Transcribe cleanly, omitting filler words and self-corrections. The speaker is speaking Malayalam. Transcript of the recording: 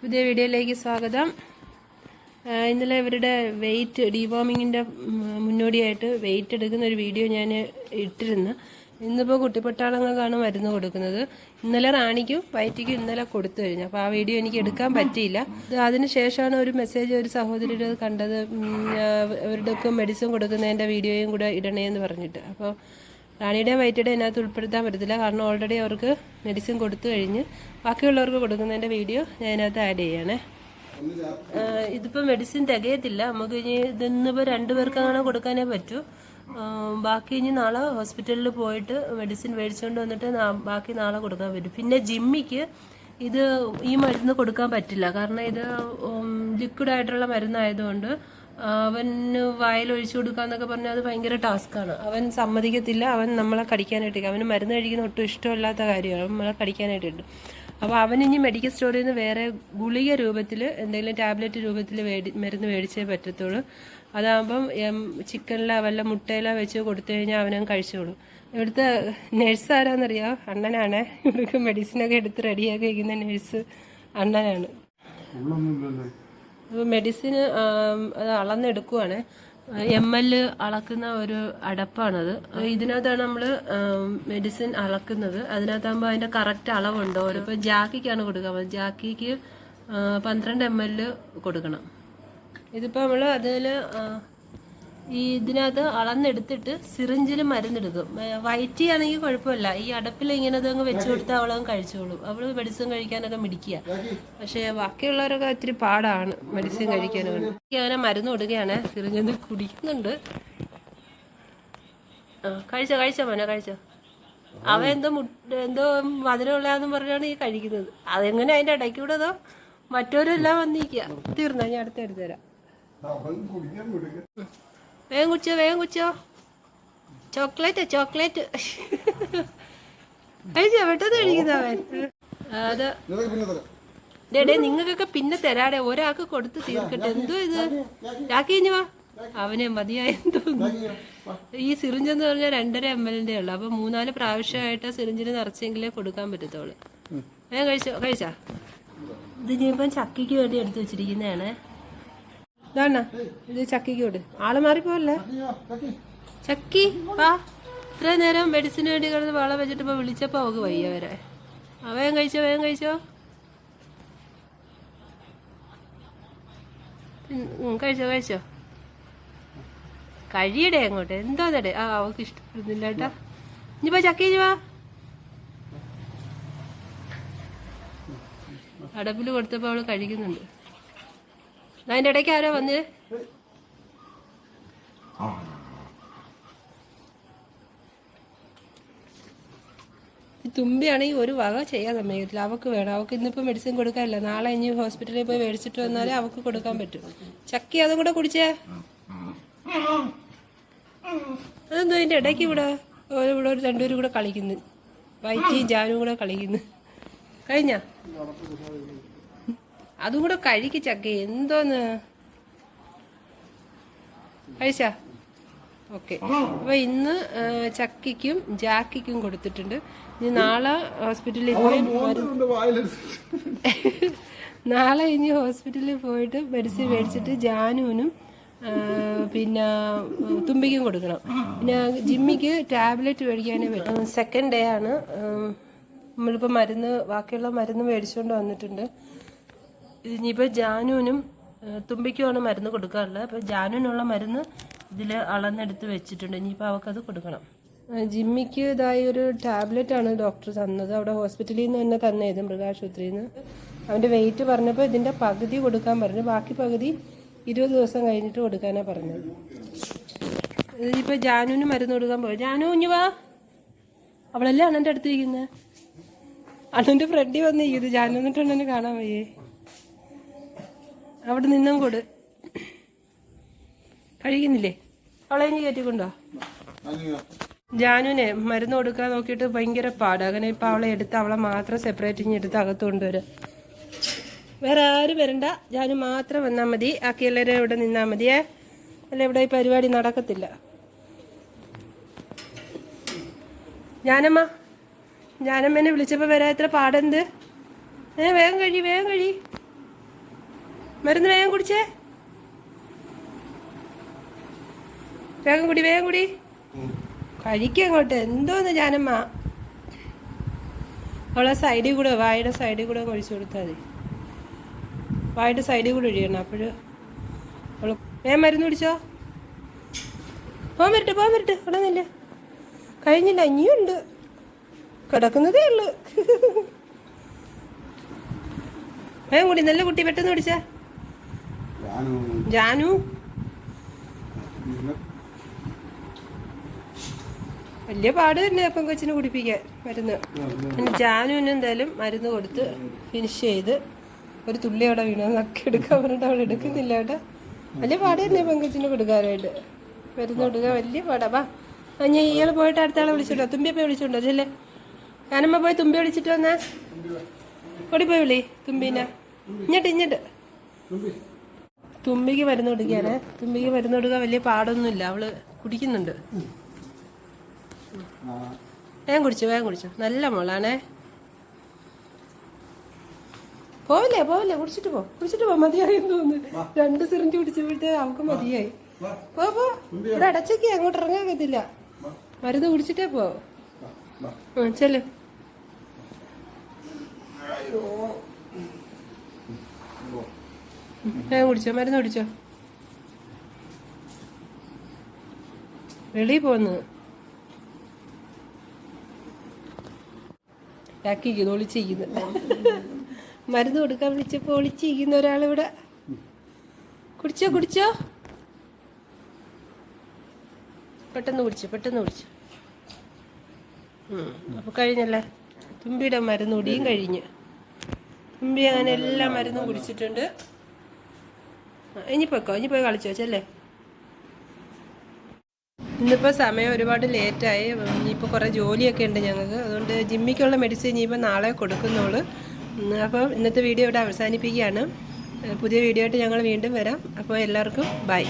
പുതിയ വീഡിയോയിലേക്ക് സ്വാഗതം. ഇന്നലെ ഇവരുടെ വെയിറ്റ് ഡീവോമിങ്ങിൻ്റെ മുന്നോടിയായിട്ട് വെയിറ്റ് എടുക്കുന്ന ഒരു വീഡിയോ ഞാൻ ഇട്ടിരുന്നു. ഇന്നിപ്പോൾ കുട്ടിപ്പട്ടാളങ്ങൾക്കാണ് മരുന്ന് കൊടുക്കുന്നത്. ഇന്നലെ റാണിക്കും വയറ്റിക്കും ഇന്നലെ കൊടുത്തു കഴിഞ്ഞു. അപ്പോൾ ആ വീഡിയോ എനിക്ക് എടുക്കാൻ പറ്റിയില്ല. അതിന് ശേഷമാണ് ഒരു മെസ്സേജ് ഒരു സഹോദരിയുടെ കണ്ടത്, അവരുടെയൊക്കെ മെഡിസിൻ കൊടുക്കുന്നതിൻ്റെ വീഡിയോയും കൂടെ ഇടണേന്ന് പറഞ്ഞിട്ട്. അപ്പോൾ റാണിയുടെയും വയറ്റിയുടെയും അതിനകത്ത് ഉൾപ്പെടുത്താൻ പറ്റത്തില്ല, കാരണം ഓൾറെഡി അവർക്ക് മെഡിസിൻ കൊടുത്തു കഴിഞ്ഞ് ബാക്കിയുള്ളവർക്ക് കൊടുക്കുന്നതിൻ്റെ വീഡിയോ ഞാൻ അതിനകത്ത് ആഡ് ചെയ്യണേ. ഇതിപ്പോൾ മെഡിസിൻ തികയത്തില്ല, നമുക്ക് ഇനി ഇതിന്നിപ്പോൾ 2 പേർക്ക് അങ്ങനെ കൊടുക്കാനേ പറ്റൂ. ബാക്കി ഇനി നാളെ ഹോസ്പിറ്റലിൽ പോയിട്ട് മെഡിസിൻ മേടിച്ചുകൊണ്ട് വന്നിട്ട് ബാക്കി നാളെ കൊടുക്കാൻ പറ്റും. പിന്നെ ജിമ്മിക്ക് ഇത് ഈ മരുന്ന് കൊടുക്കാൻ പറ്റില്ല, കാരണം ഇത് ലിക്വിഡായിട്ടുള്ള മരുന്നായതുകൊണ്ട് അവന് വായിൽ ഒഴിച്ചു കൊടുക്കാന്നൊക്കെ പറഞ്ഞാൽ അത് ഭയങ്കര ടാസ്ക്കാണ്. അവൻ സമ്മതിക്കത്തില്ല, അവൻ നമ്മളെ കടിക്കാനായിട്ട്. അവന് മരുന്ന് കഴിക്കുന്ന ഒട്ടും ഇഷ്ടമില്ലാത്ത കാര്യമാണ് നമ്മളെ കടിക്കാനായിട്ടുണ്ട്. അപ്പോൾ അവനിനി മെഡിക്കൽ സ്റ്റോറിൽ നിന്ന് വേറെ ഗുളിക രൂപത്തിൽ എന്തെങ്കിലും ടാബ്ലറ്റ് രൂപത്തിൽ മരുന്ന് മേടിച്ചേ പറ്റത്തുള്ളൂ. അതാകുമ്പം ചിക്കനിലോ വല്ല മുട്ടയിലോ വെച്ച് കൊടുത്തു കഴിഞ്ഞാൽ അവനങ്ങ് കഴിച്ചോളും. ഇവിടുത്തെ നഴ്സ് ആരാന്നറിയാം? അണ്ണനാണ്. ഇവർക്ക് മെഡിസിനൊക്കെ എടുത്ത് റെഡിയാക്കി വയ്ക്കുന്ന നഴ്സ് അണ്ണനാണ്. അപ്പോൾ മെഡിസിന് അത് അളന്നെടുക്കുവാണ്. ml അളക്കുന്ന ഒരു അടപ്പാണത്. ഇതിനകത്താണ് നമ്മൾ മെഡിസിൻ അളക്കുന്നത്. അതിനകത്താകുമ്പോൾ അതിൻ്റെ കറക്റ്റ് അളവുണ്ട്. ഓരോ ജാക്കിക്കാണ് കൊടുക്കുക. ജാക്കിക്ക് 12 ml കൊടുക്കണം. ഇതിപ്പോൾ നമ്മൾ അതിൽ ഇതിനകത്ത് അളന്നെടുത്തിട്ട് സിറിഞ്ചിൽ മരുന്നെടുക്കും. വയറ്റിയാണെങ്കിൽ കുഴപ്പമില്ല, ഈ അടപ്പിൽ ഇങ്ങനെ അതങ്ങ് വെച്ച് കൊടുത്താൽ അവളങ്ങ് കഴിച്ചോളും. അവൾ മെഡിസിൻ കഴിക്കാനൊക്കെ മിടിക്കുക. പക്ഷേ ബാക്കിയുള്ളവരൊക്കെ ഒത്തിരി പാടാണ് മെഡിസിൻ കഴിക്കാനൊക്കെ. അങ്ങനെ മരുന്ന് കൊടുക്കുകയാണ്. സിറിഞ്ചിൽ കുടിക്കുന്നുണ്ട്. കഴിച്ചോ മോനെ കഴിച്ചോ. അവൻ എന്തോ മധുരമുള്ളതെന്നും പറഞ്ഞാണ് ഈ കഴിക്കുന്നത്. അതെങ്ങനെ അതിൻ്റെ ഇടയ്ക്കൂടെ അതോ മറ്റവരെല്ലാം വന്നിരിക്കുക. തീർന്നോ? ഞാൻ അടുത്ത് എടുത്തു തരാം. വേഗം കുടിച്ചോ. ചോക്ലേറ്റ് കഴിച്ചോ, പെട്ടെന്ന് കഴിക്കുന്നവൻ. അത് ഡേ നിങ്ങൾക്കൊക്കെ പിന്നെ തരാടെ, ഒരാൾക്ക് കൊടുത്ത് തീർക്കട്ടെ. എന്തോ ഇത് രാക്കി കഴിഞ്ഞു വാ. അവനെ മതിയായെന്ന് തോന്നുന്നു. ഈ സിറിഞ്ചെന്ന് പറഞ്ഞാൽ 2.5 ml ഉള്ളു. അപ്പൊ 3-4 പ്രാവശ്യമായിട്ട് സിറിഞ്ചിന് നിറച്ചെങ്കിലേ കൊടുക്കാൻ പറ്റത്തുള്ളൂ. വേഗം കഴിച്ചാ. ഇത് ഇനിയിപ്പം ചക്കിക്ക് വേണ്ടി എടുത്തു വെച്ചിരിക്കുന്നതാണ്. ഇതാണ് ഇത്. ചക്കിക്ക് കൊടു. ആള് മാറിപ്പോല്ലേ ചക്കി. വാ, ഇത്രയും നേരം മെഡിസിന് വേണ്ടി കിടന്ന് വളം വെച്ചിട്ട് ഇപ്പൊ വിളിച്ചപ്പോ അവക്ക് വയ്യ വരെ. വേഗം കഴിച്ചോ. കഴിച്ചോ. കഴിയടേ അങ്ങോട്ട്. എന്തോ തടേ. അവക്ക് ഇഷ്ടപ്പെടുന്നില്ല കേട്ടാ. ഇനിയിപ്പോ ചക്കി വാ. അടപ്പിൽ കൊടുത്തപ്പോ അവള് കഴിക്കുന്നുണ്ട്. അതിന്റെ ഇടയ്ക്ക് ആരോ വന്ന് തുമ്പിയാണെങ്കിൽ ഒരു വക ചെയ്യാൻ സമ്മതിക്കത്തില്ല. അവക്ക് വേണം. അവക്ക് ഇന്നിപ്പോ മെഡിസിൻ കൊടുക്കാനില്ല. നാളെ ഇനി ഹോസ്പിറ്റലിൽ പോയി മേടിച്ചിട്ട് വന്നാലേ അവക്ക് കൊടുക്കാൻ പറ്റും. ചക്കി അതും കൂടെ കുടിച്ചേ. അതെന്തോ അതിന്റെ ഇടയ്ക്ക് ഇവിടെ ഒരു 2 പേരും കൂടെ കളിക്കുന്നു. വൈറ്റിയും ജാനും കൂടെ കളിക്കുന്നു. കഴിഞ്ഞ അതും കൂടെ കഴിക്ക് ചക്ക. എന്തോന്ന് കഴിച്ചാ? ഓക്കെ. അപ്പൊ ഇന്ന് ചക്കിക്കും ജാക്കിക്കും കൊടുത്തിട്ടുണ്ട്. ഇനി നാളെ ഹോസ്പിറ്റലിൽ പോയി നാളെ ഇനി ഹോസ്പിറ്റലിൽ പോയിട്ട് മെഡിസിൻ മേടിച്ചിട്ട് ജാനുവിനും പിന്നെ തുമ്പിക്കും കൊടുക്കണം. പിന്നെ ജിമ്മിക്ക് ടാബ്ലറ്റ് മേടിക്കാനേ പറ്റും. 2nd ഡേ ആണ്. നമ്മളിപ്പോൾ ബാക്കിയുള്ള മരുന്ന് മേടിച്ചുകൊണ്ട് വന്നിട്ടുണ്ട്. ഇനിയിപ്പോൾ ജാനുവിനും തുമ്പിക്കുമാണ് മരുന്ന് കൊടുക്കാറുള്ളത്. അപ്പോൾ ജാനുവിനുള്ള മരുന്ന് ഇതിൽ അളന്നെടുത്ത് വെച്ചിട്ടുണ്ട്. ഇനിയിപ്പോൾ അവൾക്കത് കൊടുക്കണം. ജിമ്മിക്ക് ഇതായി ഒരു ടാബ്ലറ്റാണ് ഡോക്ടർ തന്നത്. അവിടെ ഹോസ്പിറ്റലിൽ നിന്ന് തന്നെ തന്നത്, മൃഗാശുപത്രിയിൽ നിന്ന്. അവൻ്റെ വെയിറ്റ് പറഞ്ഞപ്പോൾ ഇതിൻ്റെ പകുതി കൊടുക്കാൻ പറഞ്ഞു. ബാക്കി പകുതി 20 ദിവസം കഴിഞ്ഞിട്ട് കൊടുക്കാനാണ് പറഞ്ഞത്. ഇതിപ്പോൾ ജാനുവിന് മരുന്ന് കൊടുക്കാൻ പോയി. ജാനു കുഞ്ഞു വാ. അവളല്ലേ അണ്ണൻ്റെ അടുത്തിരിക്കുന്നത്. അണ്ണൻ്റെ ഫ്രണ്ടി വന്നിരിക്കുന്നത്. ജാനു എന്നിട്ട് അണ്ണനെ കാണാൻ വയ്യേ. അവിടെ നിന്നും കൊടു. കഴിക്കുന്നില്ലേ? അവളെ ഇനി കയറ്റിക്കൊണ്ടോ. ജാനുവിനെ മരുന്ന് കൊടുക്കാൻ നോക്കിയിട്ട് ഭയങ്കര പാടാ. അങ്ങനെ ഇപ്പൊ അവളെ എടുത്ത് അവളെ മാത്രം സെപ്പറേറ്റ് എടുത്ത് അകത്ത് കൊണ്ടുവരാം. വേറെ ആരും വരണ്ട, ജാനു മാത്രം വന്നാൽ മതി. ബാക്കി എല്ലാവരും ഇവിടെ നിന്നാൽ മതിയേ. അല്ല ഇവിടെ ഈ പരിപാടി നടക്കത്തില്ല. ജാനമ്മേനെ വിളിച്ചപ്പോ വരാ. എത്ര പാടെന്ത്. വേഗം കഴി. മരുന്ന് വേഗം കുടിച്ചേ. വേഗം കുടി, വേഗം കുടി. കഴിക്കങ്ങോട്ട്. എന്തോന്ന് ജാനമ്മ. അവളെ സൈഡിൽ കൂടെ, വായുടെ സൈഡിൽ കൂടെ ഒഴിച്ചു കൊടുത്താൽ മതി. വായുടെ സൈഡിൽ കൂടെ ഒഴിയണം. അപ്പോഴ് അവൾ വേഗം മരുന്ന് കുടിച്ചോ. പോകാൻ വരട്ടെ അവിടെ നില്ല. കഴിഞ്ഞില്ല, ഇനിയുണ്ട്. കിടക്കുന്നതേ ഉള്ളു. വേഗം കൂടി. നല്ല കുട്ടി, പെട്ടെന്ന് കുടിച്ചാ. ജാനു വലിയ പാട് തന്നെ അപ്പം കൊച്ചിന് കുടിപ്പിക്കാൻ മരുന്ന്. ജാനുവിന് എന്തായാലും മരുന്ന് കൊടുത്ത് ഫിനിഷ് ചെയ്ത് ഒരു തുള്ളി അവിടെ വീണൊക്കെ എടുക്കാൻ പറഞ്ഞിട്ട് അവൾ എടുക്കുന്നില്ല കേട്ടോ. വലിയ പാട് തന്നെ പെങ്കൊച്ചിന് കൊടുക്കാനായിട്ട്. മരുന്ന് കൊടുക്കുക വലിയ പാടാ. വാ ഞാൻ ഇയാൾ പോയിട്ട് അടുത്ത ആളെ വിളിച്ചിട്ടോ. തുമ്പിയപ്പോ വിളിച്ചോണ്ടോ ചെല്ലേ. ഞാനമ്മ പോയി തുമ്പി വിളിച്ചിട്ട് വന്നാ. ഓടിപ്പോയി വിളി തുമ്പീനെ. ഇങ്ങോട്ട് തുമ്പിക്ക് മരുന്ന് കൊടുക്കാനേ. തുമ്പിക്ക് മരുന്ന് കൊടുക്കാൻ വലിയ പാടൊന്നുമില്ല. അവള് കുടിക്കുന്നുണ്ട്. വേഗം കുടിച്ചു. നല്ല മോളാണേ. പോവില്ലേ കുടിച്ചിട്ട് പോ. മതിയായി തോന്നുന്നു. 2 സിറിഞ്ച് കുടിച്ചപ്പോഴത്തേ അവൾക്ക് മതിയായി. പോ ഇവിടെ അടച്ചൊക്കെ അങ്ങോട്ട് ഇറങ്ങാക്കത്തില്ല. മരുന്ന് കുടിച്ചിട്ടേ പോ. ചെല്ലു. വേഗം കുടിച്ചോ, മരുന്ന് കുടിച്ചോ. വെളിയിൽ പോന്ന് ആക്കിക്കുന്നു. ഒളിച്ചിരിക്കുന്നു. മരുന്ന് കൊടുക്കാൻ വിളിച്ചപ്പോ ഒളിച്ചിരിക്കുന്ന ഒരാളിവിടെ. കുടിച്ചോ. പെട്ടെന്ന് കുടിച്ചു. അപ്പൊ കഴിഞ്ഞല്ലേ. തുമ്പിയുടെ മരുന്ന് കുടിയും കഴിഞ്ഞ്. തുമ്പി അങ്ങനെ എല്ലാ മരുന്നും കുടിച്ചിട്ടുണ്ട്. ഇനി പോയി കളിച്ചോ ചെല്ലേ. ഇന്നിപ്പോൾ സമയം ഒരുപാട് ലേറ്റായി. ഇനിയിപ്പോൾ കുറേ ജോലിയൊക്കെ ഉണ്ട് ഞങ്ങൾക്ക്. അതുകൊണ്ട് ജിമ്മിക്കുള്ള മെഡിസിൻ ഇനിയിപ്പോൾ നാളെ കൊടുക്കുന്നുള്ളൂ. അപ്പോൾ ഇന്നത്തെ വീഡിയോ ഇവിടെ അവസാനിപ്പിക്കുകയാണ്. പുതിയ വീഡിയോ ആയിട്ട് ഞങ്ങൾ വീണ്ടും വരാം. അപ്പോൾ എല്ലാവർക്കും ബൈ.